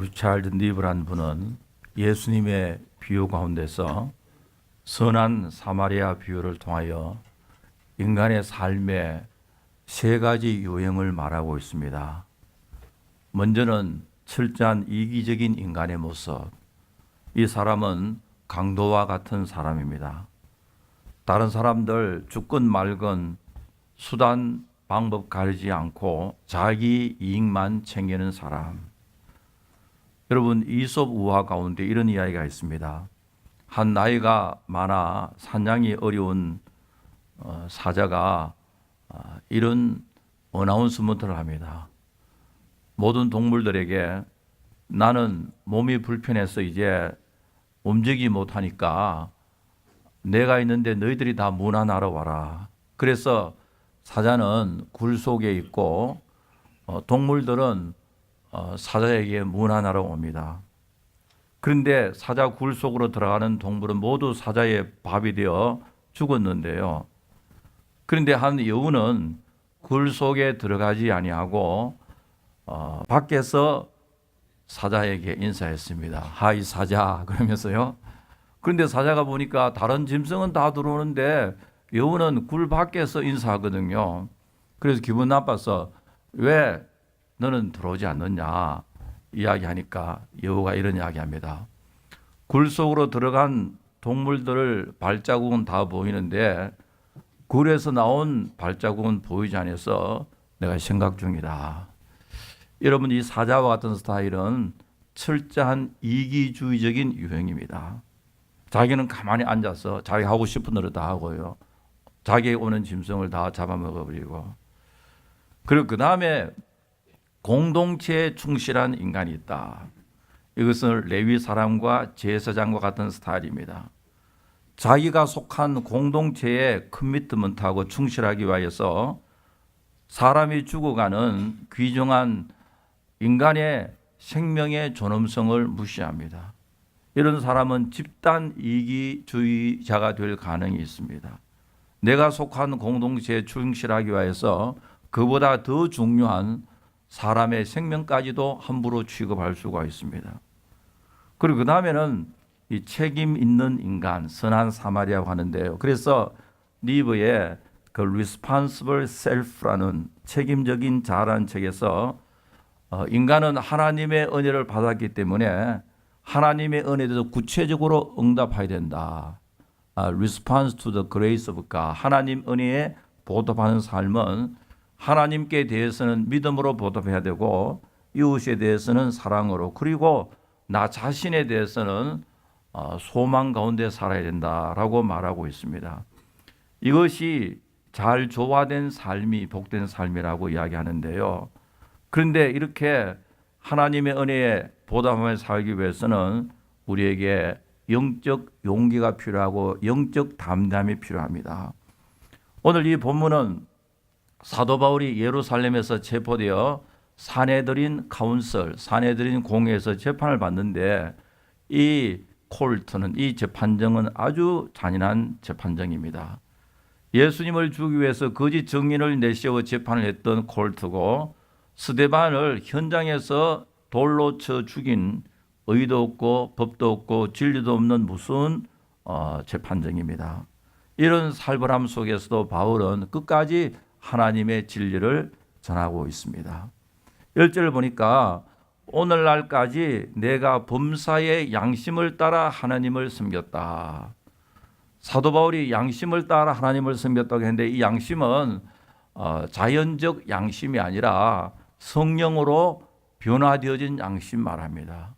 리차드 니브란 분은 예수님의 비유 가운데서 선한 사마리아 비유를 통하여 인간의 삶의 세 가지 유형을 말하고 있습니다. 먼저는 철저한 이기적인 인간의 모습. 이 사람은 강도와 같은 사람입니다. 다른 사람들 죽건 말건 수단 방법 가리지 않고 자기 이익만 챙기는 사람. 여러분, 이솝 우화 가운데 이런 이야기가 있습니다. 한 나이가 많아 사냥이 어려운 사자가 이런 어나운스먼트를 합니다. 모든 동물들에게 나는 몸이 불편해서 이제 움직이지 못하니까 내가 있는데 너희들이 다 문안하러 와라. 그래서 사자는 굴 속에 있고 동물들은 사자에게 문안하러 옵니다. 그런데 사자 굴 속으로 들어가는 동물은 모두 사자의 밥이 되어 죽었는데요. 그런데 한 여우는 굴 속에 들어가지 아니하고 밖에서 사자에게 인사했습니다. 하이 사자 그러면서요. 그런데 사자가 보니까 다른 짐승은 다 들어오는데 여우는 굴 밖에서 인사하거든요. 그래서 기분 나빠서 왜 너는 들어오지 않느냐 이야기하니까 여우가 이런 이야기합니다. 굴 속으로 들어간 동물들 발자국은 다 보이는데 굴에서 나온 발자국은 보이지 않아서 내가 생각 중이다. 여러분, 이 사자와 같은 스타일은 철저한 이기주의적인 유형입니다. 자기는 가만히 앉아서 자기 하고 싶은 대로 다 하고요. 자기에게 오는 짐승을 다 잡아먹어버리고. 그리고 그 다음에 공동체에 충실한 인간이 있다. 이것은 레위 사람과 제사장과 같은 스타일입니다. 자기가 속한 공동체에 커미트먼트하고 충실하기 위해서 사람이 죽어가는 귀중한 인간의 생명의 존엄성을 무시합니다. 이런 사람은 집단 이기주의자가 될 가능성이 있습니다. 내가 속한 공동체에 충실하기 위해서 그보다 더 중요한 사람의 생명까지도 함부로 취급할 수가 있습니다. 그리고 그 다음에는 이 책임 있는 인간, 선한 사마리아라고 하는데요. 그래서 니브의 그 Responsible Self라는 책임적인 자라는 책에서 인간은 하나님의 은혜를 받았기 때문에 하나님의 은혜에 대해서 구체적으로 응답해야 된다. Response to the grace of God. 하나님 은혜에 보답하는 삶은 하나님께 대해서는 믿음으로 보답해야 되고 이웃에 대해서는 사랑으로, 그리고 나 자신에 대해서는 소망 가운데 살아야 된다라고 말하고 있습니다. 이것이 잘 조화된 삶이 복된 삶이라고 이야기하는데요. 그런데 이렇게 하나님의 은혜에 보답하며 살기 위해서는 우리에게 영적 용기가 필요하고 영적 담담이 필요합니다. 오늘 이 본문은 사도 바울이 예루살렘에서 체포되어 사내들인 카운슬, 사내들인 공회에서 재판을 받는데 이 콜트는, 이 재판정은 아주 잔인한 재판정입니다. 예수님을 죽이기 위해서 거짓 증인을 내세워 재판을 했던 콜트고 스데반을 현장에서 돌로 쳐 죽인 의도 없고 법도 없고 진리도 없는 무서운 재판정입니다. 이런 살벌함 속에서도 바울은 끝까지 하나님의 진리를 전하고 있습니다. 1절을 보니까 오늘날까지 내가 범사의 양심을 따라 하나님을 섬겼다. 사도 바울이 양심을 따라 하나님을 섬겼다고 했는데 이 양심은 자연적 양심이 아니라 성령으로 변화되어진 양심 말합니다.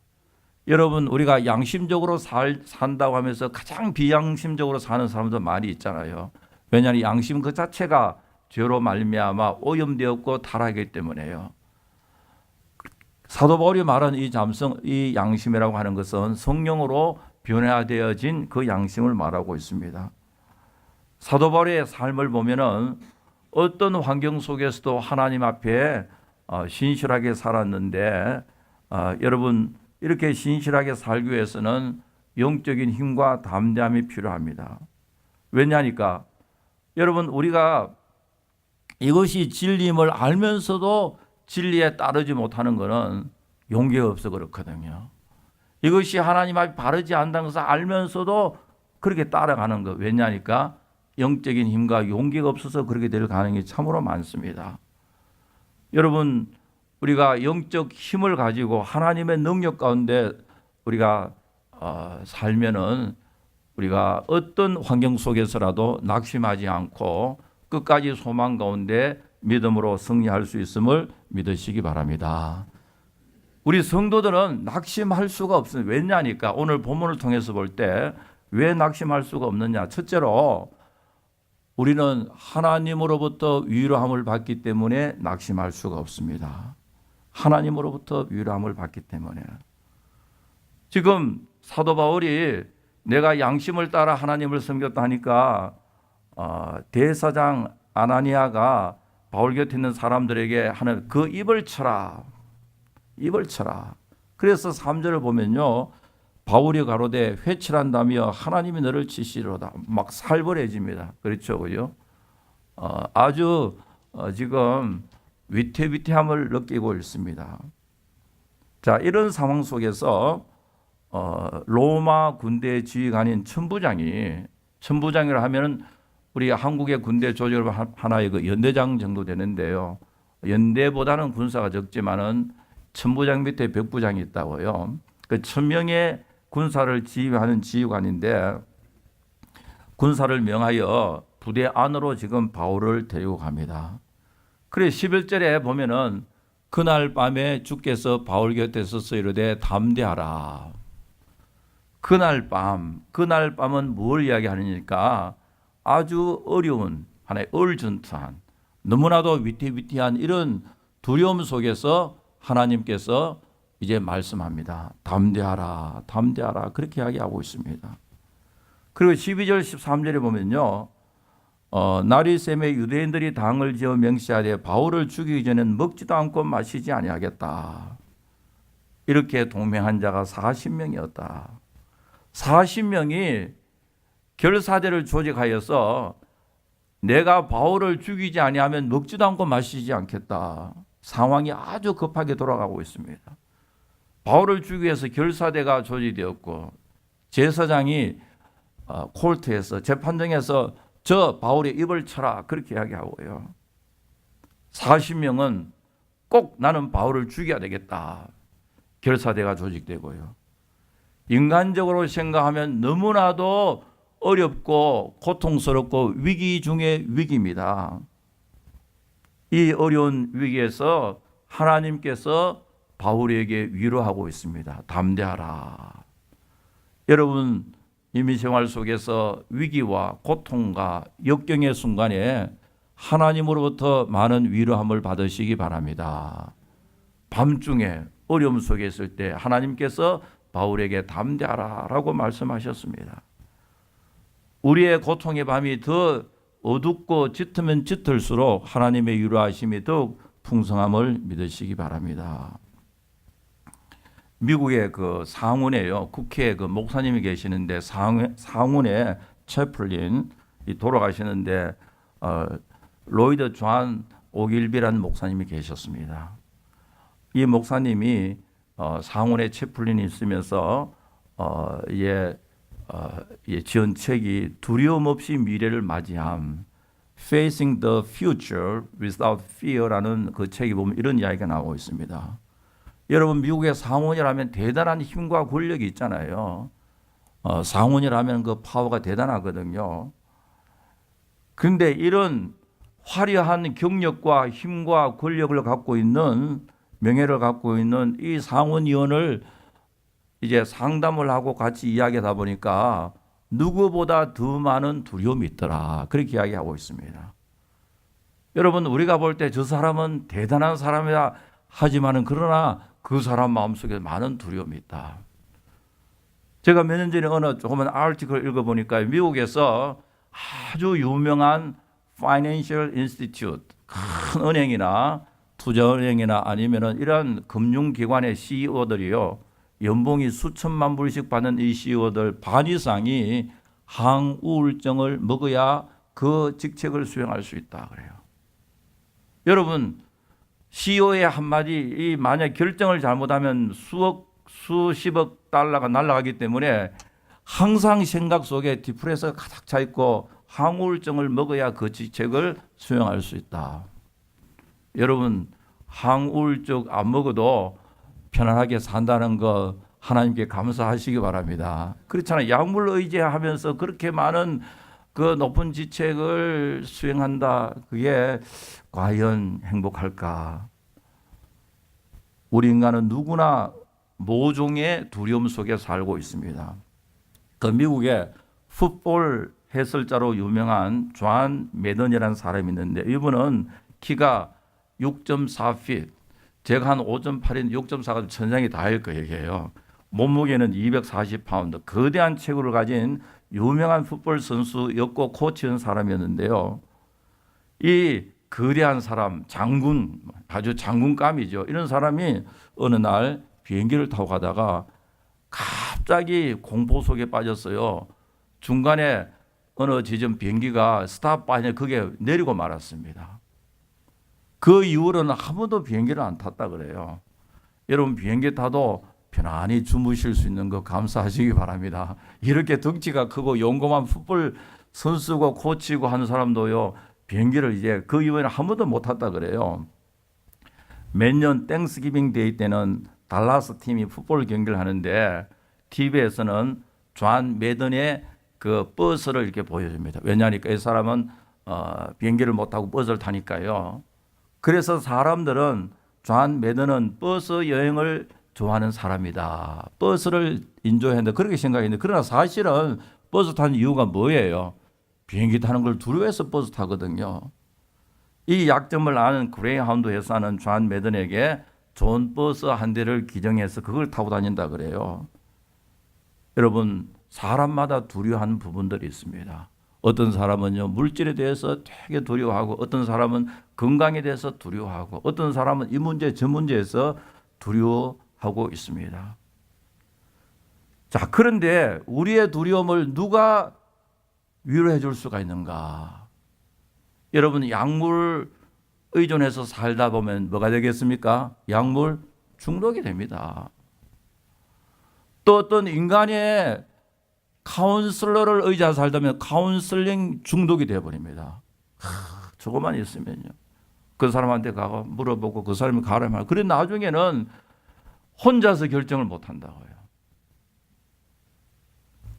여러분, 우리가 양심적으로 산다고 하면서 가장 비양심적으로 사는 사람도 많이 있잖아요. 왜냐하면 양심 그 자체가 죄로 말미암아 오염되었고 타락하기 때문에요. 사도 바울이 말한 이 양심이라고 하는 것은 성령으로 변화되어진 그 양심을 말하고 있습니다. 사도 바울의 삶을 보면은 어떤 환경 속에서도 하나님 앞에 신실하게 살았는데 여러분, 이렇게 신실하게 살기 위해서는 영적인 힘과 담대함이 필요합니다. 왜냐하니까 여러분, 우리가 이것이 진리임을 알면서도 진리에 따르지 못하는 것은 용기가 없어 그렇거든요. 이것이 하나님 앞에 바르지 않다는 것을 알면서도 그렇게 따라가는 것. 왜냐니까 영적인 힘과 용기가 없어서 그렇게 될 가능성이 참으로 많습니다. 여러분, 우리가 영적 힘을 가지고 하나님의 능력 가운데 우리가 살면은 우리가 어떤 환경 속에서라도 낙심하지 않고 끝까지 소망 가운데 믿음으로 승리할 수 있음을 믿으시기 바랍니다. 우리 성도들은 낙심할 수가 없어요. 왜냐니까 오늘 본문을 통해서 볼 때 왜 낙심할 수가 없느냐. 첫째로 우리는 하나님으로부터 위로함을 받기 때문에 낙심할 수가 없습니다. 하나님으로부터 위로함을 받기 때문에. 지금 사도 바울이 내가 양심을 따라 하나님을 섬겼다 하니까 대사장 아나니아가 바울 곁에 있는 사람들에게 하는 그 입을 쳐라. 입을 쳐라. 그래서 3절을 보면요. 바울이 가로되 회칠한다며 하나님이 너를 치시리로다. 막 살벌해집니다. 그렇죠. 그죠? 아주 지금 위태위태함을 느끼고 있습니다. 자, 이런 상황 속에서 로마 군대 지휘관인 천부장이라 하면은 우리 한국의 군대 조직을 하나의 그 연대장 정도 되는데요. 연대보다는 군사가 적지만은 천부장 밑에 백부장이 있다고요. 그 1000명의 군사를 지휘하는 지휘관인데 군사를 명하여 부대 안으로 지금 바울을 데리고 갑니다. 그래 11절에 보면은 그날 밤에 주께서 바울 곁에 서서 이르되 담대하라. 그날 밤은 뭘 이야기하느니까 아주 어려운 하나의 얼전투한 너무나도 위태위태한 이런 두려움 속에서 하나님께서 이제 말씀합니다. 담대하라, 담대하라 그렇게 이야기하고 있습니다. 그리고 12절 13절에 보면요. 날이 샘에 유대인들이 당을 지어 명시하되 바울을 죽이기 전엔 먹지도 않고 마시지 아니하겠다. 이렇게 동맹한 자가 40명이었다. 40명이 결사대를 조직하여서 내가 바울을 죽이지 아니하면 먹지도 않고 마시지 않겠다. 상황이 아주 급하게 돌아가고 있습니다. 바울을 죽이기 위해서 결사대가 조직되었고 제사장이 콜트에서 재판정에서 저 바울의 입을 쳐라 그렇게 이야기하고요. 40명은 꼭 나는 바울을 죽여야 되겠다. 결사대가 조직되고요. 인간적으로 생각하면 너무나도 어렵고 고통스럽고 위기 중의 위기입니다. 이 어려운 위기에서 하나님께서 바울에게 위로하고 있습니다. 담대하라. 여러분 이민 생활 속에서 위기와 고통과 역경의 순간에 하나님으로부터 많은 위로함을 받으시기 바랍니다. 밤중에 어려움 속에 있을 때 하나님께서 바울에게 담대하라 라고 말씀하셨습니다. 우리의 고통의 밤이 더 어둡고 짙으면 짙을수록 하나님의 위로하심이 더욱 풍성함을 믿으시기 바랍니다. 미국의 그 상원에요. 국회에 그 목사님이 계시는데 상원에 채플린이 돌아가시는데 로이드 존 오길비라는 목사님이 계셨습니다. 이 목사님이 상원에 채플린이 있으면서 지은 책이 두려움 없이 미래를 맞이함 Facing the Future Without Fear라는 그 책에 보면 이런 이야기가 나오고 있습니다. 여러분 미국의 상원이라면 대단한 힘과 권력이 있잖아요. 상원이라면 그 파워가 대단하거든요. 그런데 이런 화려한 경력과 힘과 권력을 갖고 있는 명예를 갖고 있는 이 상원의원을 이제 상담을 하고 같이 이야기하다 보니까 누구보다 더 많은 두려움이 있더라. 그렇게 이야기하고 있습니다. 여러분 우리가 볼 때 저 사람은 대단한 사람이다 하지만은 그러나 그 사람 마음속에 많은 두려움이 있다. 제가 몇 년 전에 어느 조그만 아티클을 읽어보니까 미국에서 아주 유명한 Financial Institute, 큰 은행이나 투자은행이나 아니면은 이런 금융기관의 CEO들이요. 연봉이 수천만 불씩 받는 이 CEO들 반 이상이 항우울증을 먹어야 그 직책을 수행할 수 있다 그래요. 여러분 CEO의 한마디, 이 만약 결정을 잘못하면 수십억 달러가 날아가기 때문에 항상 생각 속에 디프레서가 가득 차 있고 항우울증을 먹어야 그 직책을 수행할 수 있다. 여러분, 항우울증 안 먹어도 편안하게 산다는 거 하나님께 감사하시기 바랍니다. 그렇잖아요. 약물 의지하면서 그렇게 많은 그 높은 직책을 수행한다. 그게 과연 행복할까? 우리 인간은 누구나 모종의 두려움 속에 살고 있습니다. 그 미국의 풋볼 해설자로 유명한 존 매던이라는 사람이 있는데 이분은 키가 6.4핏, 제가 한 5.8인 6.4가 천장이 닿을 거 얘기해요. 몸무게는 240파운드, 거대한 체구를 가진 유명한 풋볼 선수였고 코치한 사람이었는데요. 이 거대한 사람, 장군, 아주 장군감이죠. 이런 사람이 어느 날 비행기를 타고 가다가 갑자기 공포 속에 빠졌어요. 중간에 어느 지점 비행기가 스탑바에 그게 내리고 말았습니다. 그 이후로는 한 번도 비행기를 안 탔다 그래요. 여러분 비행기 타도 편안히 주무실 수 있는 거 감사하시기 바랍니다. 이렇게 덩치가 크고 용감한 풋볼 선수고 코치고 하는 사람도요. 비행기를 이제 그 이후에는 한 번도 못 탔다 그래요. 매년 땡스기빙 데이 때는 달라스 팀이 풋볼 경기를 하는데 TV에서는 존 매던의 그 버스를 이렇게 보여줍니다. 왜냐하니까 이 사람은 비행기를 못 타고 버스를 타니까요. 그래서 사람들은 존 매던은 버스 여행을 좋아하는 사람이다. 버스를 인조했는데 그렇게 생각했는데 그러나 사실은 버스 타는 이유가 뭐예요? 비행기 타는 걸 두려워해서 버스 타거든요. 이 약점을 아는 그레이하운드 회사는 존 매던에게 좋은 버스 한 대를 기증해서 그걸 타고 다닌다 그래요. 여러분 사람마다 두려워하는 부분들이 있습니다. 어떤 사람은요 물질에 대해서 되게 두려워하고 어떤 사람은 건강에 대해서 두려워하고 어떤 사람은 이 문제 저 문제에서 두려워하고 있습니다. 자, 그런데 우리의 두려움을 누가 위로해 줄 수가 있는가? 여러분 약물 의존해서 살다 보면 뭐가 되겠습니까? 약물 중독이 됩니다. 또 어떤 인간의 카운슬러를 의지해서 살다면 카운슬링 중독이 되어버립니다. 저거만 있으면요. 그 사람한테 가고 물어보고 그 사람이 가라면 그래 나중에는 혼자서 결정을 못 한다고요.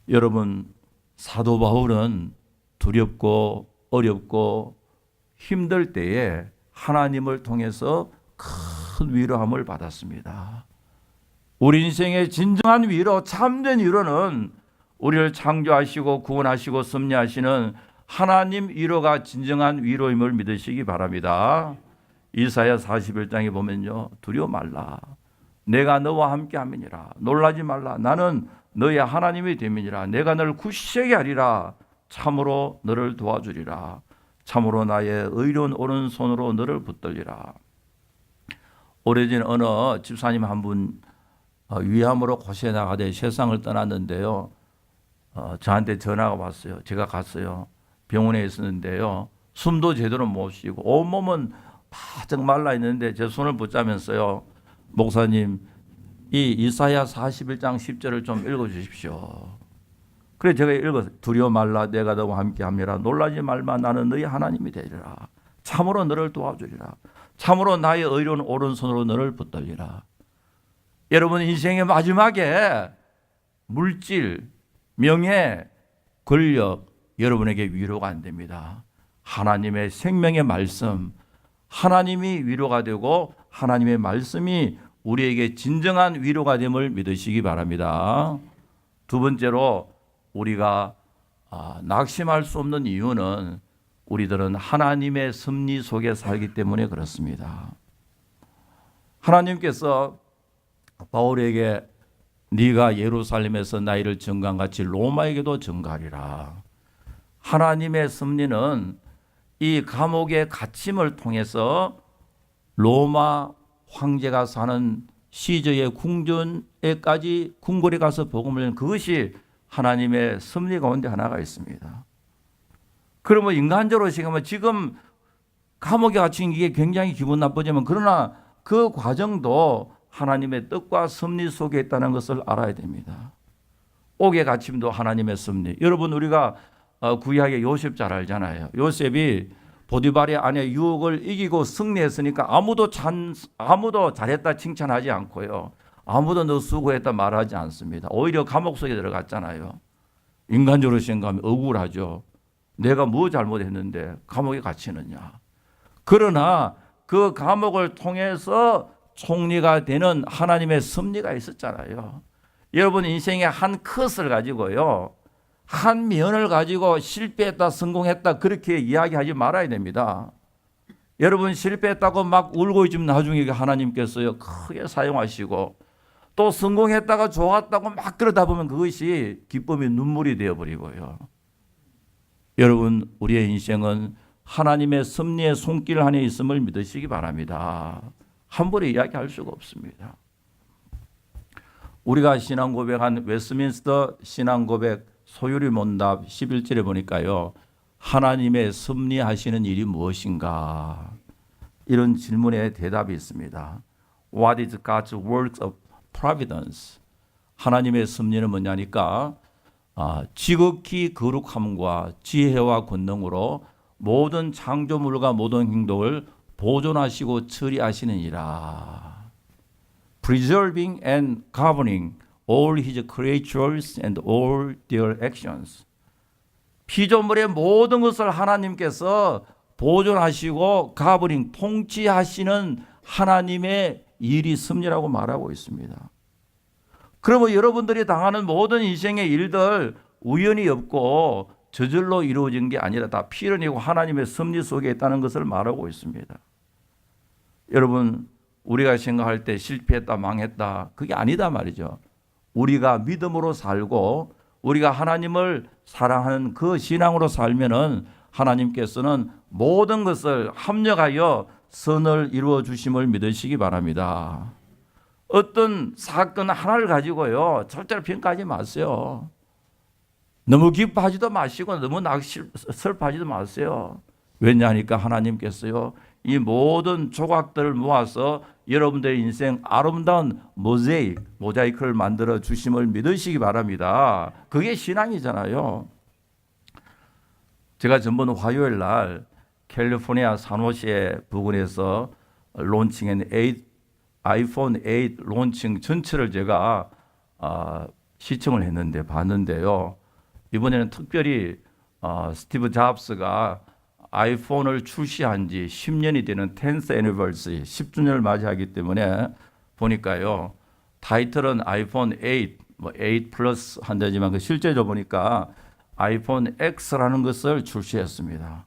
여러분 사도 바울은 두렵고 어렵고 힘들 때에 하나님을 통해서 큰 위로함을 받았습니다. 우리 인생의 진정한 위로, 참된 위로는 우리를 창조하시고 구원하시고 섭리하시는 하나님 위로가 진정한 위로임을 믿으시기 바랍니다. 이사야 41장에 보면요. 두려워 말라. 내가 너와 함께 함이니라. 놀라지 말라. 나는 너의 하나님이 됨이니라. 내가 너를 굳세게 하리라. 참으로 너를 도와주리라. 참으로 나의 의로운 오른손으로 너를 붙들리라. 오래전 어느 집사님 한 분 위암으로 고시에 나가되 세상을 떠났는데요. 저한테 전화가 왔어요. 제가 갔어요. 병원에 있었는데요. 숨도 제대로 못 쉬고 온몸은 바짝 말라 있는데 제 손을 붙잡으면서요. 목사님, 이 이사야 41장 10절을 좀 읽어주십시오. 그래 제가 읽어서 두려워 말라 내가 너와 함께함이라 놀라지 말마 나는 너희 하나님이 되리라. 참으로 너를 도와주리라. 참으로 나의 의로운 오른손으로 너를 붙들리라. 여러분 인생의 마지막에 물질, 명예, 권력 여러분에게 위로가 안 됩니다. 하나님의 생명의 말씀, 하나님이 위로가 되고 하나님의 말씀이 우리에게 진정한 위로가 됨을 믿으시기 바랍니다. 두 번째로 우리가 낙심할 수 없는 이유는 우리들은 하나님의 섭리 속에 살기 때문에 그렇습니다. 하나님께서 바울에게 네가 예루살렘에서 나이를 증거한같이 로마에게도 증거하리라. 하나님의 섭리는 이 감옥의 갇힘을 통해서 로마 황제가 사는 시저의 궁전에까지 궁궐에 가서 복음을 전하는 그것이 하나님의 섭리 가운데 하나가 있습니다. 그러면 인간적으로 생각하면 지금 감옥에 갇힌 게 굉장히 기분 나쁘지만 그러나 그 과정도 하나님의 뜻과 섭리 속에 있다는 것을 알아야 됩니다. 옥에 갇힘도 하나님의 섭리. 여러분 우리가 구약의 요셉 잘 알잖아요. 요셉이 보디발의 아내 유혹을 이기고 승리했으니까 아무도 잘했다 칭찬하지 않고요. 아무도 너 수고했다 말하지 않습니다. 오히려 감옥 속에 들어갔잖아요. 인간적으로 생각하면 억울하죠. 내가 뭐 잘못했는데 감옥에 갇히느냐. 그러나 그 감옥을 통해서 총리가 되는 하나님의 섭리가 있었잖아요. 여러분 인생의 한 컷을 가지고요. 한 면을 가지고 실패했다 성공했다 그렇게 이야기하지 말아야 됩니다. 여러분 실패했다고 막 울고 있으면 나중에 하나님께서요 크게 사용하시고 또 성공했다가 좋았다고 막 그러다 보면 그것이 기쁨이 눈물이 되어버리고요. 여러분 우리의 인생은 하나님의 섭리의 손길 안에 있음을 믿으시기 바랍니다. 한 번에 이야기할 수가 없습니다. 우리가 신앙 고백한 웨스트민스터 신앙 고백 소유리 문답 11절에 보니까요. 하나님의 섭리하시는 일이 무엇인가? 이런 질문에 대답이 있습니다. What is God's work of providence? 하나님의 섭리는 뭐냐니까 지극히 거룩함과 지혜와 권능으로 모든 창조물과 모든 행동을 보존하시고 처리하시느니라. Preserving and governing all his creatures and all their actions. 피조물의 모든 것을 하나님께서 보존하시고 governing, 통치하시는 하나님의 일이 섭리라고 말하고 있습니다. 그러면 여러분들이 당하는 모든 인생의 일들 우연이 없고 저절로 이루어진 게 아니라 다 피를 내고 하나님의 섭리 속에 있다는 것을 말하고 있습니다. 여러분 우리가 생각할 때 실패했다 망했다 그게 아니다 말이죠. 우리가 믿음으로 살고 우리가 하나님을 사랑하는 그 신앙으로 살면은 하나님께서는 모든 것을 합력하여 선을 이루어 주심을 믿으시기 바랍니다. 어떤 사건 하나를 가지고요 절대로 평가하지 마세요. 너무 기뻐하지도 마시고 너무 슬퍼하지도 마세요. 왜냐하니까 하나님께서요 이 모든 조각들을 모아서 여러분들의 인생 아름다운 모자이크를 만들어 주심을 믿으시기 바랍니다. 그게 신앙이잖아요. 제가 전번 화요일 날 캘리포니아 산호세 부근에서 론칭한 아이폰 8 론칭 전체를 제가 시청을 했는데 봤는데요. 이번에는 특별히 스티브 잡스가 아이폰을 출시한 지 10년이 되는 10th anniversary 10주년을 맞이하기 때문에 보니까요. 타이틀은 아이폰 8, 8 플러스 한다지만 그 실제로 보니까 아이폰 X라는 것을 출시했습니다.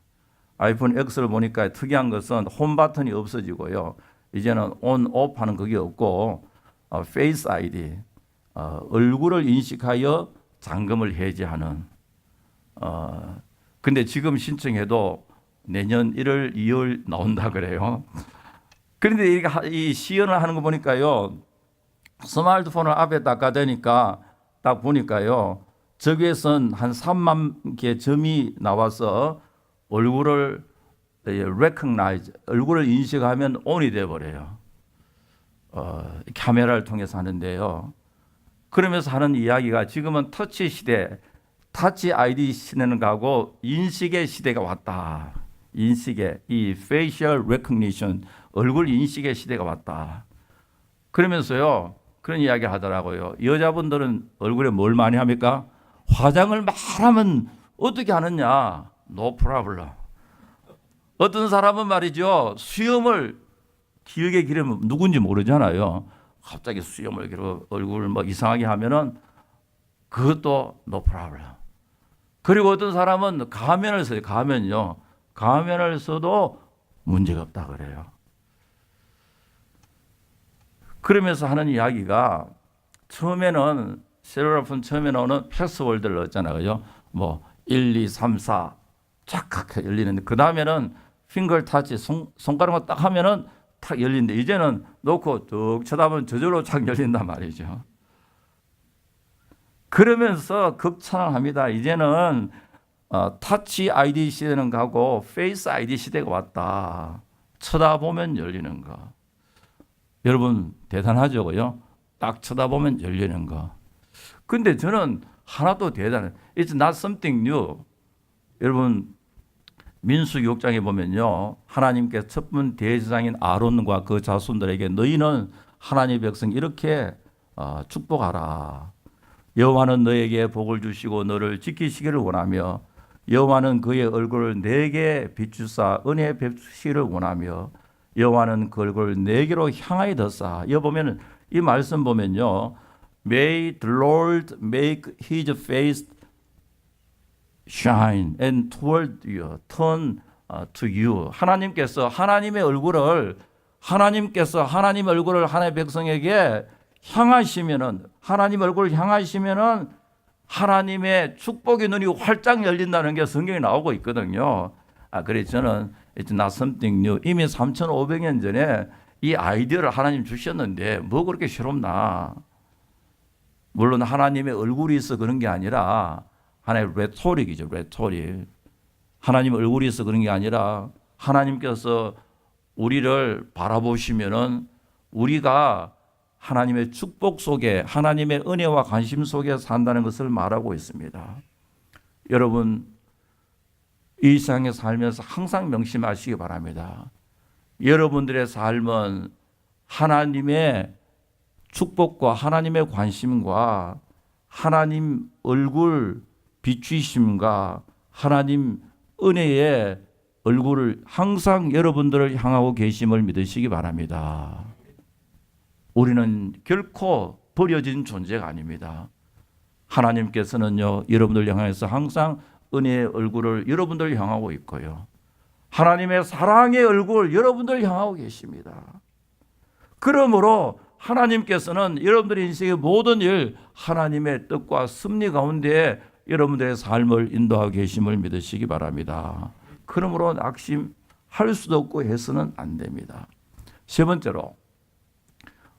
아이폰 X를 보니까 특이한 것은 홈 버튼이 없어지고요. 이제는 온, 오프 하는 그게 없고 페이스 아이디, 얼굴을 인식하여 잔금을 해지하는 근데 지금 신청해도 내년 1월, 2월 나온다 그래요. 그런데 이 시연을 하는 거 보니까요. 스마트폰을 앞에 딱 가대니까 딱 보니까요. 저기에선 한 3만 개 점이 나와서 얼굴을 recognize, 얼굴을 인식하면 ON이 돼버려요. 카메라를 통해서 하는데요. 그러면서 하는 이야기가 지금은 터치 시대, 타치 아이디 시대는 가고 인식의 시대가 왔다. 인식의 이 facial recognition, 얼굴 인식의 시대가 왔다. 그러면서요. 그런 이야기 하더라고요. 여자분들은 얼굴에 뭘 많이 합니까? 화장을 막 하면 어떻게 하느냐? No problem. 어떤 사람은 말이죠. 수염을 길게 기르면 누군지 모르잖아요. 갑자기 수염을 기르고 얼굴을 뭐 이상하게 하면은 그것도 no problem. 그리고 어떤 사람은 가면을 써요. 가면요. 가면을 써도 문제가 없다 그래요. 그러면서 하는 이야기가 처음에는 셀룰라폰 처음에 나오는 패스워드를 넣었잖아요. 그죠? 뭐 1, 2, 3, 4 쫙 열리는데 그 다음에는 핑거 타치 손가락만 딱 하면은 탁 열리는데 이제는 놓고 쭉 쳐다보면 저절로 쫙 열린단 말이죠. 그러면서 극찬을 합니다. 이제는 타치 아이디 시대는 가고 페이스 아이디 시대가 왔다. 쳐다보면 열리는 거. 여러분 대단하죠고요. 딱 쳐다보면 열리는 거. 근데 저는 하나도 대단해. It's not something new. 여러분 민수기 6장에 보면요, 하나님께서 첫번 대제사장인 아론과 그 자손들에게 너희는 하나님의 백성 이렇게 축복하라. 여호와는 너에게 복을 주시고 너를 지키시기를 원하며 여호와는 그의 얼굴을 내게 비추사 은혜 베푸시기를 원하며 여호와는 그 얼굴을 내게로 향하여 드사. 여기 보면 이 말씀 보면요, May the Lord make His face shine and toward you, turn to you. 하나님께서 하나님의 얼굴을 하나님의 백성에게 향하시면은, 하나님 얼굴을 향하시면은 하나님의 축복의 눈이 활짝 열린다는 게 성경에 나오고 있거든요. 그래서 저는 It's not something new. 이미 3,500년 전에 이 아이디어를 하나님 주셨는데 뭐 그렇게 새롭나? 물론 하나님의 얼굴이 있어 그런 게 아니라 하나의 레토릭이죠. 레토릭. 하나님 얼굴이 있어 그런 게 아니라 하나님께서 우리를 바라보시면은 우리가 하나님의 축복 속에, 하나님의 은혜와 관심 속에 산다는 것을 말하고 있습니다. 여러분, 이 세상에 살면서 항상 명심하시기 바랍니다. 여러분들의 삶은 하나님의 축복과 하나님의 관심과 하나님 얼굴 비추심과 하나님 은혜의 얼굴을 항상 여러분들을 향하고 계심을 믿으시기 바랍니다. 우리는 결코 버려진 존재가 아닙니다. 하나님께서는요, 여러분들 향해서 항상 은혜의 얼굴을 여러분들 향하고 있고요, 하나님의 사랑의 얼굴 여러분들 향하고 계십니다. 그러므로 하나님께서는 여러분들의 인생의 모든 일, 하나님의 뜻과 섭리 가운데 여러분들의 삶을 인도하고 계심을 믿으시기 바랍니다. 그러므로 낙심할 수도 없고 해서는 안 됩니다. 세 번째로,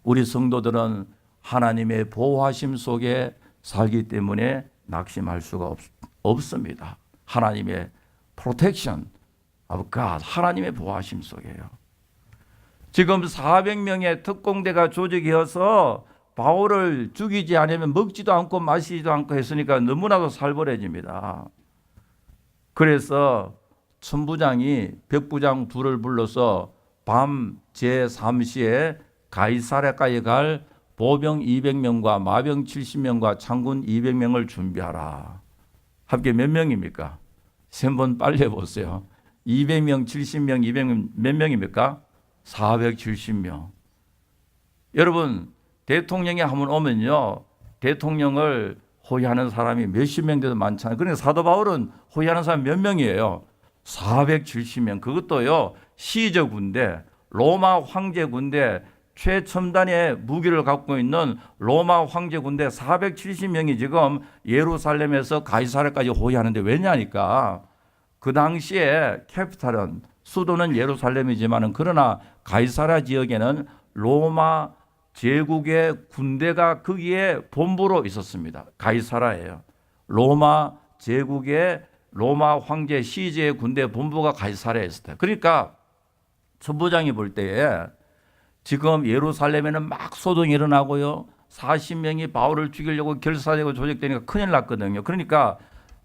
우리 성도들은 하나님의 보호하심 속에 살기 때문에 낙심할 수가 없습니다. 하나님의 protection of God, 하나님의 보호하심 속에요. 지금 400명의 특공대가 조직이어서 바울을 죽이지 않으면 먹지도 않고 마시지도 않고 했으니까 너무나도 살벌해집니다. 그래서 천부장이 백부장 둘을 불러서 밤 제3시에 가이사랴까지 갈 보병 200명과 마병 70명과 창군 200명을 준비하라. 합계 몇 명입니까? 3번 빨리 해보세요. 200명, 70명, 200명 몇 명입니까? 470명. 여러분, 대통령이 한번 오면요, 대통령을 호위하는 사람이 몇십 명 돼도 많잖아요. 그러니까 사도 바울은 호위하는 사람 몇 명이에요? 470명. 그것도요, 시저 군대, 로마 황제 군대, 최첨단의 무기를 갖고 있는 로마 황제 군대 470명이 지금 예루살렘에서 가이사랴까지 호위하는데, 왜냐니까 그 당시에 캐피탈은, 수도는 예루살렘이지만 그러나 가이사랴 지역에는 로마 제국의 군대가 거기에 본부로 있었습니다. 가이사랴예요. 로마 제국의 로마 황제 시제의 군대 본부가 가이사랴에 있었대요. 그러니까 천부장이 볼 때에 지금 예루살렘에는 막 소동이 일어나고요, 40명이 바울을 죽이려고 결사되고 조직되니까 큰일 났거든요. 그러니까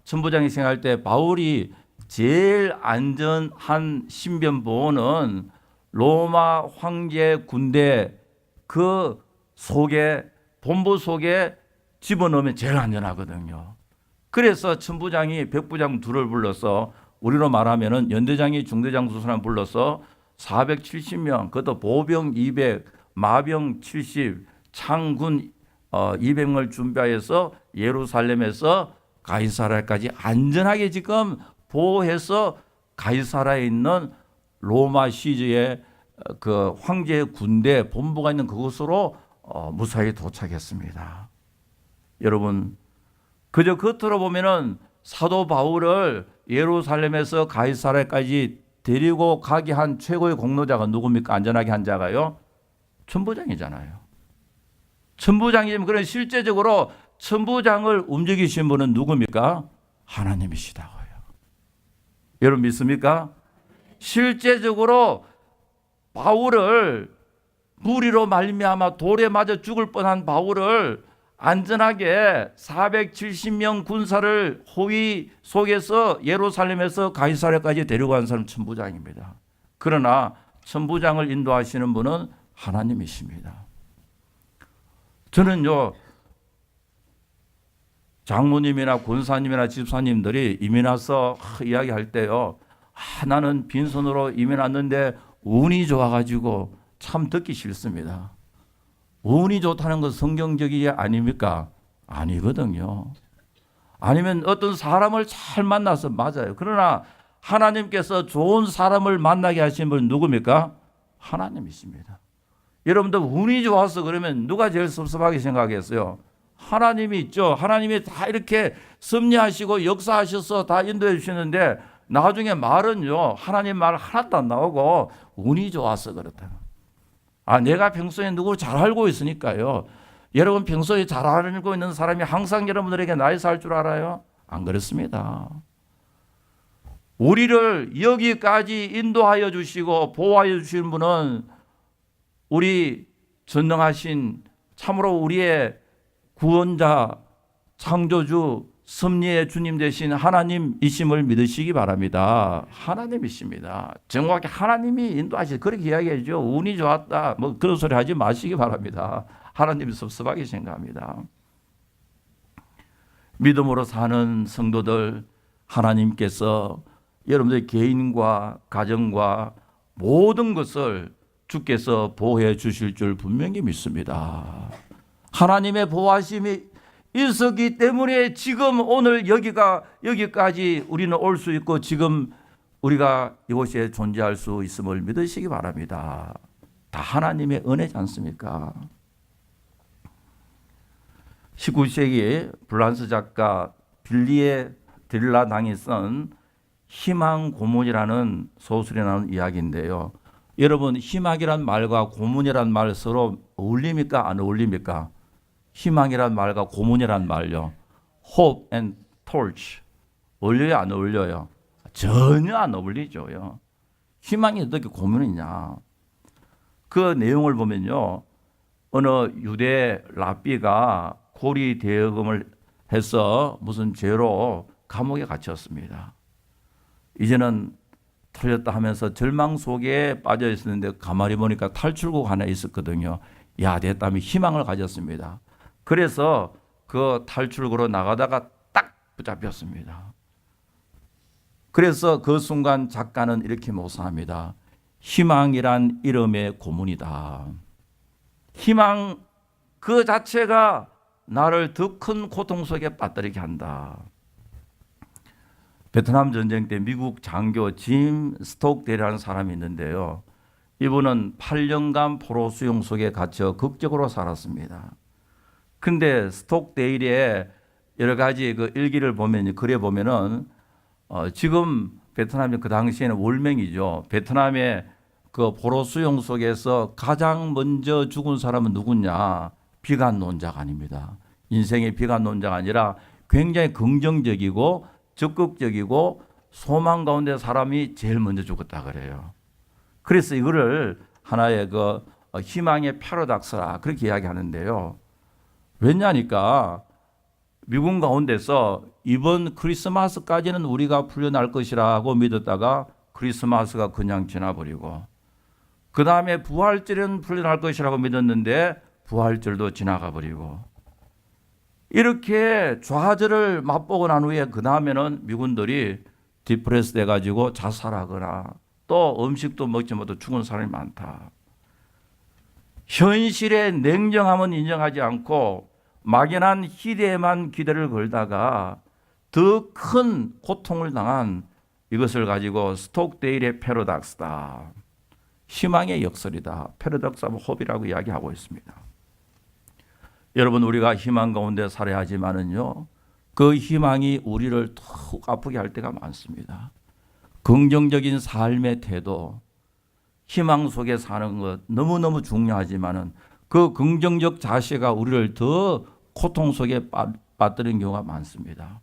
천부장이 생각할 때 바울이 제일 안전한 신변 보호는 로마 황제 군대 그 속에, 본부 속에 집어넣으면 제일 안전하거든요. 그래서 천부장이 백부장 둘을 불러서, 우리로 말하면은 연대장이 중대장 두 사람 불러서 470명, 그것도 보병 200, 마병 70, 창군 200을 준비하여서 예루살렘에서 가이사랴까지 안전하게 지금 보호해서 가이사랴에 있는 로마 시즈의 그 황제의 군대 본부가 있는 그곳으로 무사히 도착했습니다. 여러분, 그저 겉으로 보면은 사도 바울을 예루살렘에서 가이사랴까지 데리고 가게 한 최고의 공로자가 누굽니까? 안전하게 한 자가요? 천부장이잖아요. 천부장이지만, 그런 실제적으로 천부장을 움직이신 분은 누굽니까? 하나님이시다고요. 여러분 믿습니까? 실제적으로 바울을 무리로 말미암아 돌에 맞아 죽을 뻔한 바울을 안전하게 470명 군사를 호위 속에서 예루살렘에서 가이사랴까지 데려간 사람 천부장입니다. 그러나 천부장을 인도하시는 분은 하나님이십니다. 저는요, 장모님이나 권사님이나 집사님들이 이민 와서 이야기할 때요, 나는 빈손으로 이민 왔는데 운이 좋아가지고 참 듣기 싫습니다. 운이 좋다는 건 성경적이 아닙니까? 아니거든요. 아니면 어떤 사람을 잘 만나서 맞아요. 그러나 하나님께서 좋은 사람을 만나게 하신 분은 누굽니까? 하나님이십니다. 여러분들 운이 좋아서 그러면 누가 제일 섭섭하게 생각했어요? 하나님이 있죠. 하나님이 다 이렇게 섭리하시고 역사하셔서 다 인도해 주시는데 나중에 말은요, 하나님 말 하나도 안 나오고 운이 좋아서 그렇다. 내가 평소에 누구를 잘 알고 있으니까요. 여러분 평소에 잘 알고 있는 사람이 항상 여러분들에게 나이 살 줄 알아요? 안 그렇습니다. 우리를 여기까지 인도하여 주시고 보호하여 주시는 분은 우리 전능하신 참으로 우리의 구원자, 창조주, 섭리의 주님 되신 하나님이심을 믿으시기 바랍니다. 하나님이십니다. 정확히 하나님이 인도하시 그렇게 이야기해죠. 운이 좋았다. 뭐 그런 소리 하지 마시기 바랍니다. 하나님이 섭섭하게 생각합니다. 믿음으로 사는 성도들, 하나님께서 여러분들의 개인과 가정과 모든 것을 주께서 보호해 주실 줄 분명히 믿습니다. 하나님의 보호하심이 있었기 때문에 지금 오늘 여기까지 우리는 올 수 있고 지금 우리가 이곳에 존재할 수 있음을 믿으시기 바랍니다. 다 하나님의 은혜지 않습니까? 19세기 프랑스 작가 빌리에 딜라당이 쓴 희망 고문이라는 소설에 나오는 이야기인데요. 여러분 희망이란 말과 고문이란 말 서로 어울립니까? 안 어울립니까? 희망이란 말과 고문이란 말요. Hope and torch. 어울려요? 안 어울려요? 전혀 안 어울리죠. 희망이 어떻게 고문이냐. 그 내용을 보면요. 어느 유대 랍비가 고리 대여금을 해서 무슨 죄로 감옥에 갇혔습니다. 이제는 털렸다 하면서 절망 속에 빠져 있었는데 가만히 보니까 탈출구가 하나 있었거든요. 야, 됐다며 희망을 가졌습니다. 그래서 그 탈출구로 나가다가 딱 붙잡혔습니다. 그래서 그 순간 작가는 이렇게 묘사합니다. 희망이란 이름의 고문이다. 희망 그 자체가 나를 더 큰 고통 속에 빠뜨리게 한다. 베트남 전쟁 때 미국 장교 짐 스톡데일이라는 사람이 있는데요. 이분은 8년간 포로 수용 속에 갇혀 극적으로 살았습니다. 근데 스톡데일의 여러 가지 그 일기를 보면 글에 보면은 지금 베트남이 그 당시에는 월맹이죠. 베트남의 그 포로 수용 속에서 가장 먼저 죽은 사람은 누구냐? 비관론자가 아닙니다. 인생의 비관론자가 아니라 굉장히 긍정적이고 적극적이고 소망 가운데 사람이 제일 먼저 죽었다 그래요. 그래서 이거를 하나의 그 희망의 패러닥스라 그렇게 이야기하는데요. 왜냐니까 미국 가운데서 이번 크리스마스까지는 우리가 풀려날 것이라고 믿었다가 크리스마스가 그냥 지나버리고 그 다음에 부활절은 풀려날 것이라고 믿었는데 부활절도 지나가 버리고 이렇게 좌절을 맛보고 난 후에 그 다음에는 미군들이 디프레스 돼가지고 자살하거나 또 음식도 먹지 못하고 죽은 사람이 많다. 현실의 냉정함은 인정하지 않고 막연한 희대에만 기대를 걸다가 더 큰 고통을 당한 이것을 가지고 스톡데일의 패러닥스다. 희망의 역설이다. 패러닥스 오브 홉이라고 이야기하고 있습니다. 여러분 우리가 희망 가운데 살아야 하지만은요. 그 희망이 우리를 더 아프게 할 때가 많습니다. 긍정적인 삶의 태도, 희망 속에 사는 것 너무너무 중요하지만은 그 긍정적 자세가 우리를 더 고통 속에 빠뜨리는 경우가 많습니다.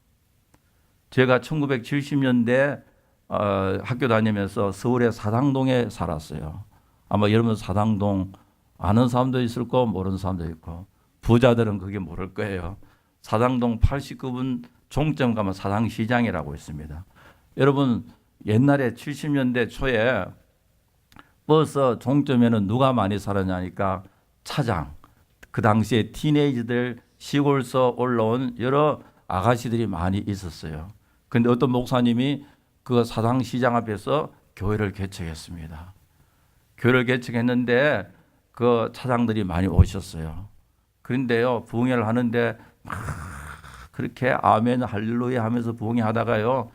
제가 1970년대 학교 다니면서 서울의 사당동에 살았어요. 아마 여러분 사당동 아는 사람도 있을 거고 모르는 사람도 있고 부자들은 그게 모를 거예요. 사당동 89분 종점 가면 사당시장이라고 있습니다. 여러분 옛날에 70년대 초에 버스 종점에는 누가 많이 살았냐니까 차장, 그 당시에 티네이저들 시골서 올라온 여러 아가씨들이 많이 있었어요. 그런데 어떤 목사님이 그 사당시장 앞에서 교회를 개척했습니다. 교회를 개척했는데 그 차장들이 많이 오셨어요. 그런데요, 부흥회를 하는데 막 그렇게 아멘 할렐루야 하면서 부흥회하다가요,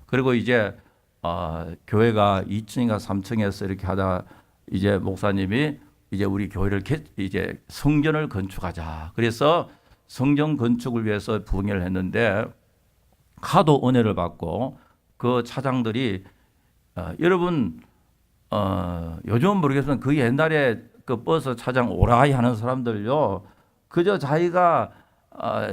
그리고 이제 교회가 2층인가 3층에서 이렇게 하다 이제 목사님이 이제 우리 교회를 이제 성전을 건축하자. 그래서 성전 건축을 위해서 부흥회를 했는데 하도 은혜를 받고 그 차장들이 여러분 요즘은 모르겠지만 그 옛날에 그 버스 차장 오라이 하는 사람들요, 그저 자기가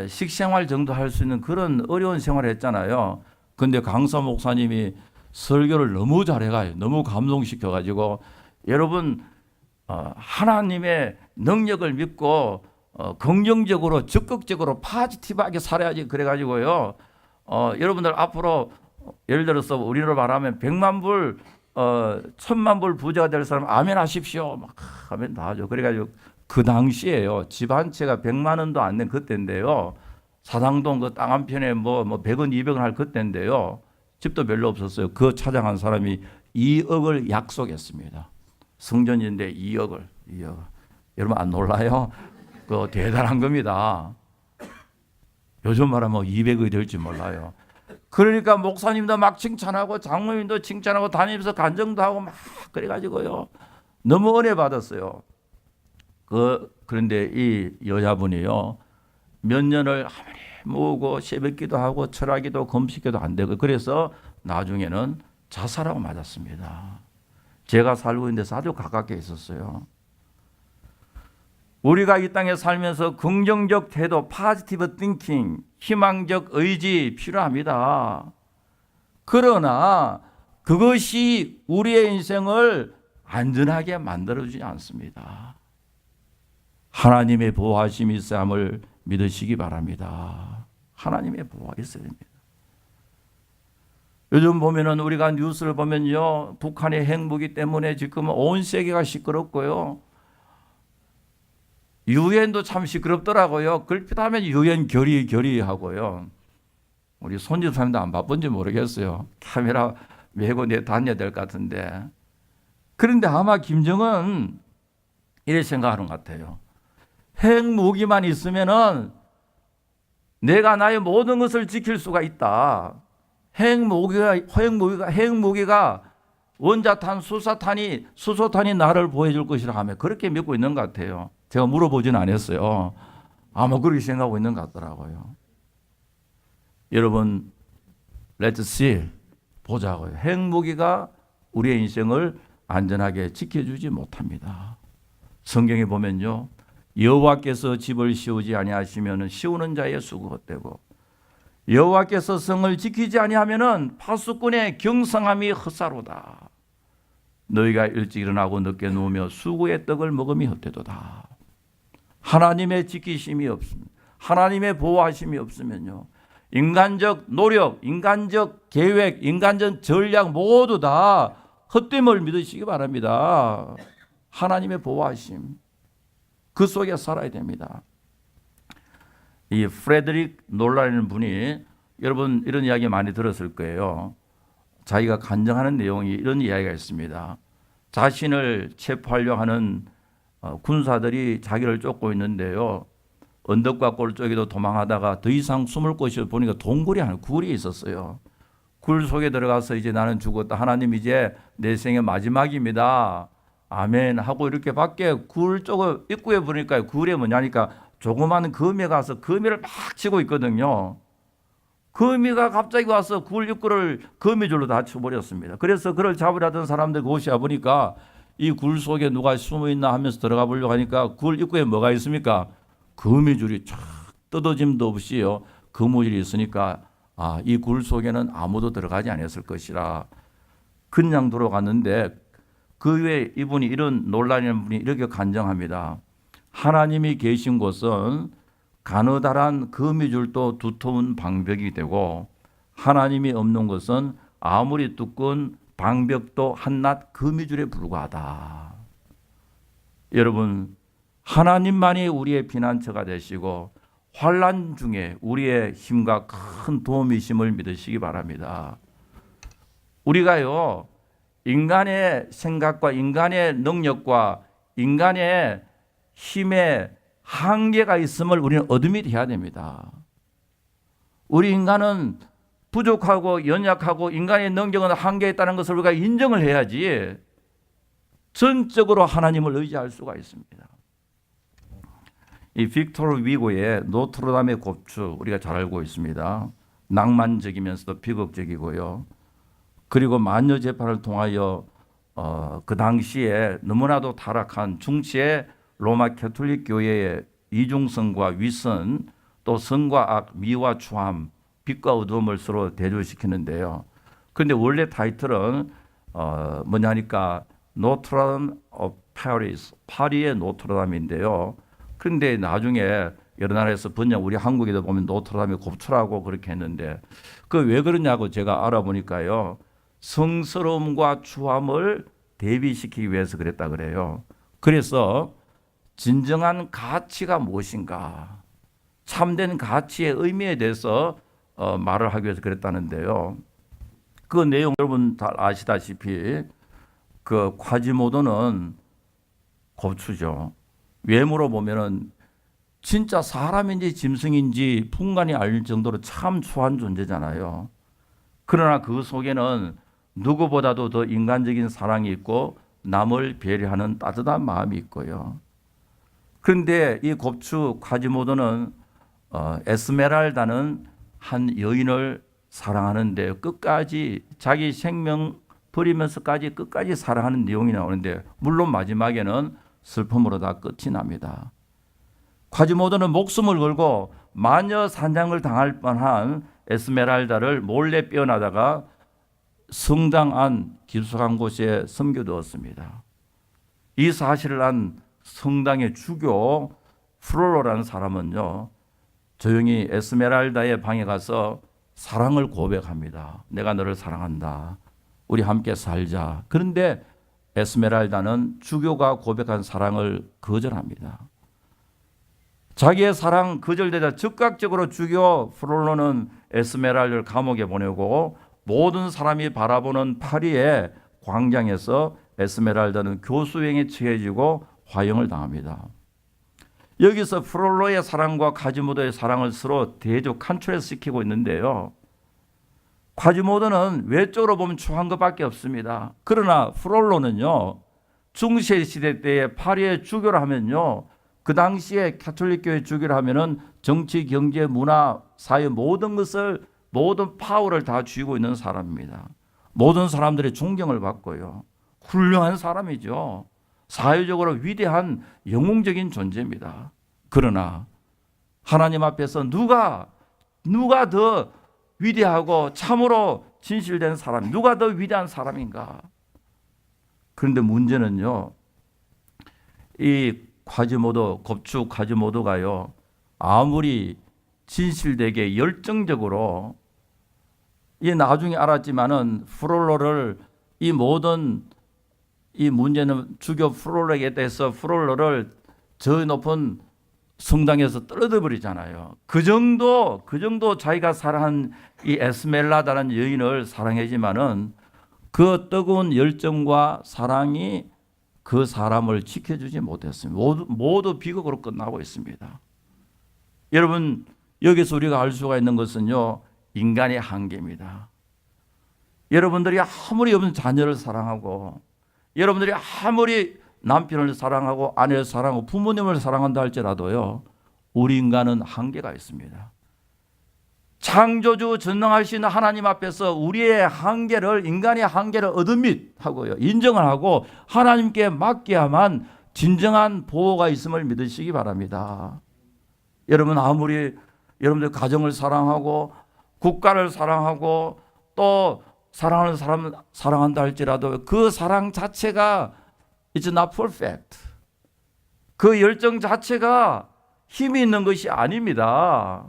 식생활 정도 할 수 있는 그런 어려운 생활을 했잖아요. 근데 강사 목사님이 설교를 너무 잘해가지고 너무 감동시켜가지고 여러분 하나님의 능력을 믿고 긍정적으로 적극적으로 파지티브하게 살아야지 그래가지고요. 여러분들 앞으로 예를 들어서 우리로 말하면 100만 불 1000만 불 부자가 될 사람 아멘 하십시오 막 하면 다 하죠. 그래가지고 그 당시에요, 집 한 채가 100만 원도 안 된 그때인데요, 사당동 그 땅 한 편에 뭐 100원 200원 할 그때인데요, 집도 별로 없었어요. 그 차장한 사람이 2억을 약속했습니다. 성전인데 2억. 여러분 안 놀라요? 그 대단한 겁니다. 요즘 말하면 200억이 될지 몰라요. 그러니까 목사님도 막 칭찬하고 장로님도 칭찬하고 다니면서 간증도 하고 막 그래가지고요, 너무 은혜 받았어요. 그런데 이 여자분이요, 몇 년을 아무리 모으고 새벽기도 하고 철학기도 금식기도 안 되고 그래서 나중에는 자살하고 맞았습니다. 제가 살고 있는 데서 아주 가깝게 있었어요. 우리가 이 땅에 살면서 긍정적 태도, positive thinking, 희망적 의지 필요합니다. 그러나 그것이 우리의 인생을 안전하게 만들어주지 않습니다. 하나님의 보호하심이 있음을 믿으시기 바랍니다. 하나님의 보호가 있어야 됩니다. 요즘 보면은 우리가 뉴스를 보면요, 북한의 핵무기 때문에 지금 온 세계가 시끄럽고요, 유엔도 참 시끄럽더라고요. 걸핏하면 유엔 결의하고요. 우리 손집사님도 안 바쁜지 모르겠어요. 카메라 메고 다녀야 될 것 같은데. 그런데 아마 김정은 이렇게 생각하는 것 같아요. 핵무기만 있으면은 내가 나의 모든 것을 지킬 수가 있다. 핵무기가 원자탄, 수소탄이 나를 보호해줄 것이라 하며 그렇게 믿고 있는 것 같아요. 제가 물어보지는 않았어요. 아마 그렇게 생각하고 있는 것 같더라고요. 여러분, let's see, 보자고요. 핵무기가 우리의 인생을 안전하게 지켜주지 못합니다. 성경에 보면요, 여호와께서 집을 씌우지 아니하시면 씌우는 자의 수고 헛되고 여호와께서 성을 지키지 아니하면 파수꾼의 경성함이 헛사로다. 너희가 일찍 일어나고 늦게 누우며 수고의 떡을 먹음이 헛되도다. 하나님의 지키심이 없으면, 하나님의 보호하심이 없으면요, 인간적 노력, 인간적 계획, 인간적 전략 모두 다 헛됨을 믿으시기 바랍니다. 하나님의 보호하심, 그 속에 살아야 됩니다. 이 프레드릭 놀라는 분이, 여러분 이런 이야기 많이 들었을 거예요. 자기가 간증하는 내용이 이런 이야기가 있습니다. 자신을 체포하려 하는 군사들이 자기를 쫓고 있는데요, 언덕과 골 쪽에도 도망하다가 더 이상 숨을 곳이 보니까 동굴이 하나, 굴이 있었어요. 굴 속에 들어가서 이제 나는 죽었다, 하나님 이제 내 생의 마지막입니다, 아멘 하고 이렇게 밖에 굴 쪽을 입구에 보니까 굴에 뭐냐니까 조그마한 거미가 가서 거미를 막 치고 있거든요. 거미가 갑자기 와서 굴 입구를 거미줄로 다 쳐버렸습니다. 그래서 그를 잡으려 하던 사람들 그곳에 와보니까 이 굴 속에 누가 숨어 있나 하면서 들어가 보려고 하니까 굴 입구에 뭐가 있습니까? 거미줄이 쫙 뜯어짐도 없이요, 거미줄이 있으니까 이 굴 속에는 아무도 들어가지 않았을 것이라 그냥 돌아갔는데 그 외에 이분이 이런 논란이라는 분이 이렇게 간증합니다. 하나님이 계신 곳은 가느다란 거미줄도 두터운 방벽이 되고 하나님이 없는 것은 아무리 두꺼운 방벽도 한낱 거미줄에 불과하다. 여러분, 하나님만이 우리의 피난처가 되시고 환난 중에 우리의 힘과 큰 도움이심을 믿으시기 바랍니다. 우리가요, 인간의 생각과 인간의 능력과 인간의 힘에 한계가 있음을 우리는 어드밋해야 됩니다. 우리 인간은 부족하고 연약하고 인간의 능력은 한계에 있다는 것을 우리가 인정을 해야지 전적으로 하나님을 의지할 수가 있습니다. 이 빅토르 위고의 노트르담의 곱추 우리가 잘 알고 있습니다. 낭만적이면서도 비극적이고요. 그리고 만녀 재판을 통하여 그 당시에 너무나도 타락한 중시의 로마 캐톨릭 교회의 이중성과 위선, 또 선과 악, 미와 추함, 빛과 어두움을 서로 대조시키는데요. 그런데 원래 타이틀은 뭐냐니까 노트르담 오브 파리스, 파리의 노트르담인데요. 그런데 나중에 여러 나라에서 번역, 우리 한국에도 보면 노트르담의 곱추라고 그렇게 했는데 그 왜 그러냐고 제가 알아보니까요. 성스러움과 추함을 대비시키기 위해서 그랬다 그래요. 그래서 진정한 가치가 무엇인가, 참된 가치의 의미에 대해서 말을 하기 위해서 그랬다는데요. 그 내용 여러분 잘 아시다시피 그 콰지모도는 곱추죠. 외모로 보면은 진짜 사람인지 짐승인지 분간이 알 정도로 참 추한 존재잖아요. 그러나 그 속에는 누구보다도 더 인간적인 사랑이 있고 남을 배려하는 따뜻한 마음이 있고요. 그런데 이 곱추 콰지모도는 에스메랄다는 한 여인을 사랑하는데 끝까지 자기 생명 버리면서까지 끝까지 사랑하는 내용이 나오는데 물론 마지막에는 슬픔으로 다 끝이 납니다. 콰지모도는 목숨을 걸고 마녀 사냥을 당할 뻔한 에스메랄다를 몰래 빼어나다가 성당 안 깊숙한 곳에 숨겨두었습니다. 이 사실을 안 성당의 주교 프롤로라는 사람은요, 조용히 에스메랄다의 방에 가서 사랑을 고백합니다. 내가 너를 사랑한다. 우리 함께 살자. 그런데 에스메랄다는 주교가 고백한 사랑을 거절합니다. 자기의 사랑 거절되자 즉각적으로 주교 프롤로는 에스메랄다를 감옥에 보내고 모든 사람이 바라보는 파리의 광장에서 에스메랄다는 교수형에 처해지고 화형을 당합니다. 여기서 프롤로의 사랑과 콰지모도의 사랑을 서로 대조 간추려시키고 있는데요. 콰지모도는 외적으로 보면 추한 것밖에 없습니다. 그러나 프롤로는요, 중세 시대 때에 파리의 주교를 하면요, 그 당시에 가톨릭 교회 주교를 하면은 정치, 경제, 문화, 사회 모든 것을, 모든 파워를 다 쥐고 있는 사람입니다. 모든 사람들의 존경을 받고요. 훌륭한 사람이죠. 사회적으로 위대한 영웅적인 존재입니다. 그러나 하나님 앞에서 누가 더 위대하고 참으로 진실된 사람, 누가 더 위대한 사람인가? 그런데 문제는요, 이 콰지모도, 곱추 콰지모도가요, 아무리 진실되게 열정적으로, 이 나중에 알았지만은 프롤로를, 이 모든 이 문제는 주교 프롤로에게 대해서 프롤로를 저 높은 성당에서 떨어져 버리잖아요. 그 정도 자기가 사랑한 이 에스멜라다라는 여인을 사랑하지만은 그 뜨거운 열정과 사랑이 그 사람을 지켜주지 못했습니다. 모두 비극으로 끝나고 있습니다. 여러분, 여기서 우리가 알 수가 있는 것은요, 인간의 한계입니다. 여러분들이 아무리 여러분 자녀를 사랑하고, 여러분들이 아무리 남편을 사랑하고 아내를 사랑하고 부모님을 사랑한다 할지라도요, 우리 인간은 한계가 있습니다. 창조주 전능하신 하나님 앞에서 우리의 한계를, 인간의 한계를 어드밋하고요, 인정을 하고 하나님께 맡겨야만 진정한 보호가 있음을 믿으시기 바랍니다. 여러분, 아무리 여러분들 가정을 사랑하고 국가를 사랑하고 또 사랑하는 사람 사랑한다 할지라도 그 사랑 자체가 it's not perfect. 그 열정 자체가 힘이 있는 것이 아닙니다.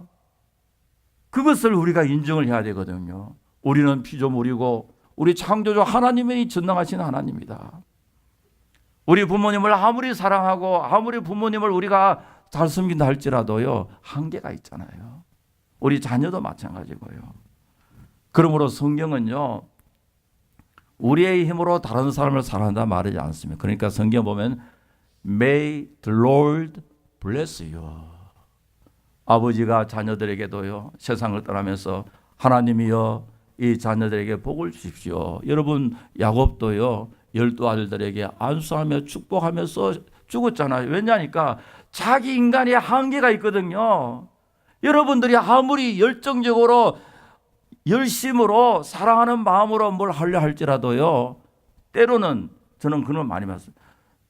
그것을 우리가 인정을 해야 되거든요. 우리는 피조물이고 우리 창조주 하나님의 전능하신 하나님이다. 우리 부모님을 아무리 사랑하고 아무리 부모님을 우리가 잘 섬긴다 할지라도요, 한계가 있잖아요. 우리 자녀도 마찬가지고요. 그러므로 성경은요, 우리의 힘으로 다른 사람을 사랑한다 말하지 않습니다. 그러니까 성경 보면 May the Lord bless you. 아버지가 자녀들에게도요, 세상을 떠나면서 하나님이여 이 자녀들에게 복을 주십시오. 여러분 야곱도요 12아들들에게 안수하며 축복하면서 죽었잖아요. 왜냐니까 자기 인간의 한계가 있거든요. 여러분들이 아무리 열정적으로 열심으로 사랑하는 마음으로 뭘 하려 할지라도요, 때로는 저는 그런 많이 봤습니다.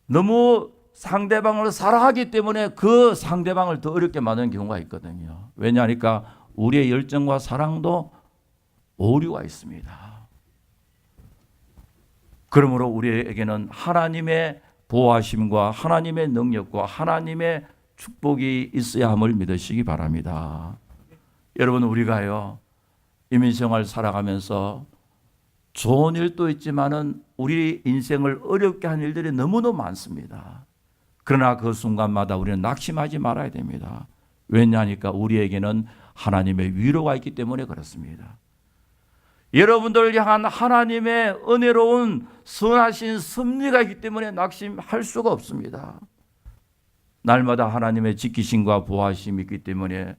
너무 상대방을 사랑하기 때문에 그 상대방을 더 어렵게 만드는 경우가 있거든요. 왜냐하니까 우리의 열정과 사랑도 오류가 있습니다. 그러므로 우리에게는 하나님의 보호하심과 하나님의 능력과 하나님의 축복이 있어야 함을 믿으시기 바랍니다. 여러분, 우리가요 이민생활 살아가면서 좋은 일도 있지만은 우리 인생을 어렵게 한 일들이 너무너무 많습니다. 그러나 그 순간마다 우리는 낙심하지 말아야 됩니다. 왜냐하니까 우리에게는 하나님의 위로가 있기 때문에 그렇습니다. 여러분들을 향한 하나님의 은혜로운 선하신 섭리가 있기 때문에 낙심할 수가 없습니다. 날마다 하나님의 지키심과 보호하심이 있기 때문에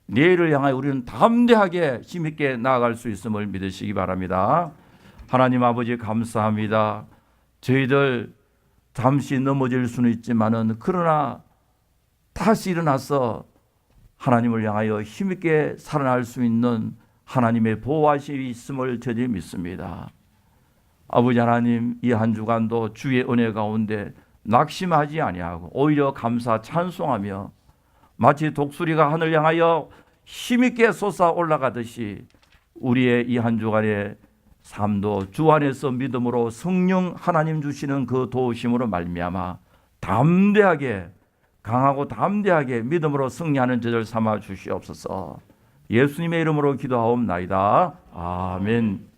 내일을 향하여 우리는 담대하게 힘있게 나아갈 수 있음을 믿으시기 바랍니다. 하나님 아버지 감사합니다. 저희들 잠시 넘어질 수는 있지만은 그러나 다시 일어나서 하나님을 향하여 힘있게 살아날 수 있는 하나님의 보호하심이 있음을 저희 믿습니다. 아버지 하나님, 이 한 주간도 주의 은혜 가운데 낙심하지 아니하고 오히려 감사 찬송하며 마치 독수리가 하늘 향하여 힘있게 솟아 올라가듯이 우리의 이 한 주간의 삶도 주 안에서 믿음으로 성령 하나님 주시는 그 도우심으로 말미암아 담대하게 강하고 담대하게 믿음으로 승리하는 저들 삼아 주시옵소서. 예수님의 이름으로 기도하옵나이다. 아멘.